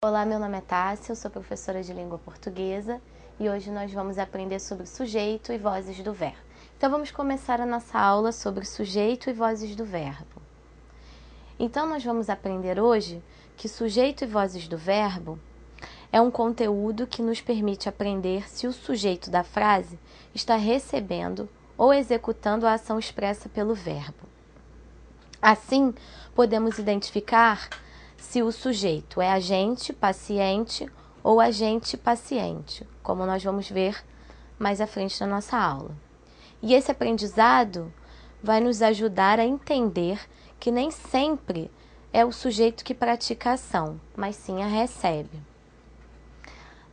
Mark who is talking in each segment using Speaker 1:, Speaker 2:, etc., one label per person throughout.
Speaker 1: Olá, meu nome é Tássia, eu sou professora de língua portuguesa e hoje nós vamos aprender sobre sujeito e vozes do verbo. Então vamos começar a nossa aula sobre sujeito e vozes do verbo. Então nós vamos aprender hoje que sujeito e vozes do verbo é um conteúdo que nos permite aprender se o sujeito da frase está recebendo ou executando a ação expressa pelo verbo. Assim, podemos identificar se o sujeito é agente, paciente ou agente paciente, como nós vamos ver mais à frente na nossa aula. E esse aprendizado vai nos ajudar a entender que nem sempre é o sujeito que pratica a ação, mas sim a recebe.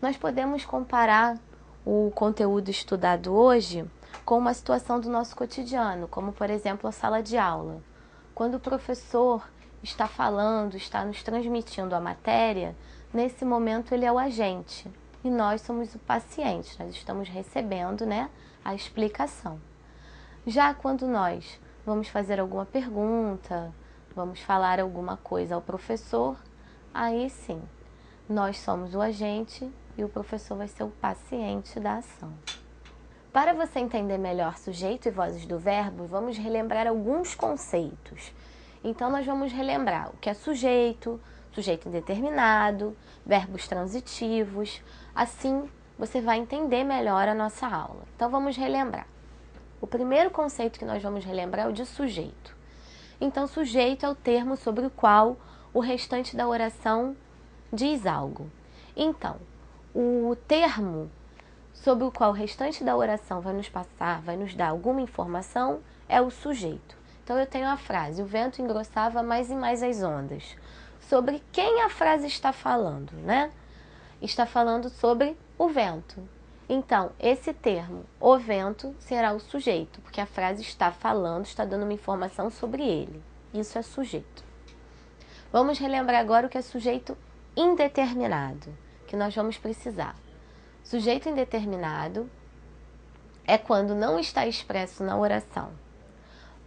Speaker 1: Nós podemos comparar o conteúdo estudado hoje com uma situação do nosso cotidiano, como por exemplo a sala de aula. Quando o professor está falando, está nos transmitindo a matéria, nesse momento ele é o agente e nós somos o paciente, nós estamos recebendo, a explicação. Já quando nós vamos fazer alguma pergunta, vamos falar alguma coisa ao professor, aí sim, nós somos o agente e o professor vai ser o paciente da ação. Para você entender melhor sujeito e vozes do verbo, vamos relembrar alguns conceitos. Então, nós vamos relembrar o que é sujeito, sujeito indeterminado, verbos transitivos. Assim, você vai entender melhor a nossa aula. Então, vamos relembrar. O primeiro conceito que nós vamos relembrar é o de sujeito. Então, sujeito é o termo sobre o qual o restante da oração diz algo. Então, o termo sobre o qual o restante da oração vai nos passar, vai nos dar alguma informação, é o sujeito. Então eu tenho a frase, o vento engrossava mais e mais as ondas. Sobre quem a frase está falando, Está falando sobre o vento. Então, esse termo, o vento, será o sujeito, porque a frase está falando, está dando uma informação sobre ele. Isso é sujeito. Vamos relembrar agora o que é sujeito indeterminado, que nós vamos precisar. Sujeito indeterminado é quando não está expresso na oração.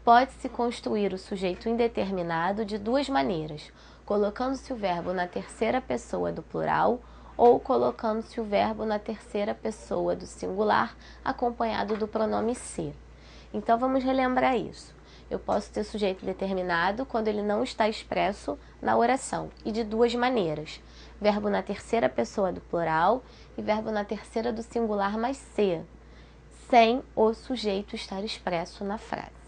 Speaker 1: Pode-se construir o sujeito indeterminado de duas maneiras, colocando-se o verbo na terceira pessoa do plural ou colocando-se o verbo na terceira pessoa do singular, acompanhado do pronome se. Então vamos relembrar isso. Eu posso ter sujeito determinado quando ele não está expresso na oração, e de duas maneiras. Verbo na terceira pessoa do plural e verbo na terceira do singular mais se, sem o sujeito estar expresso na frase.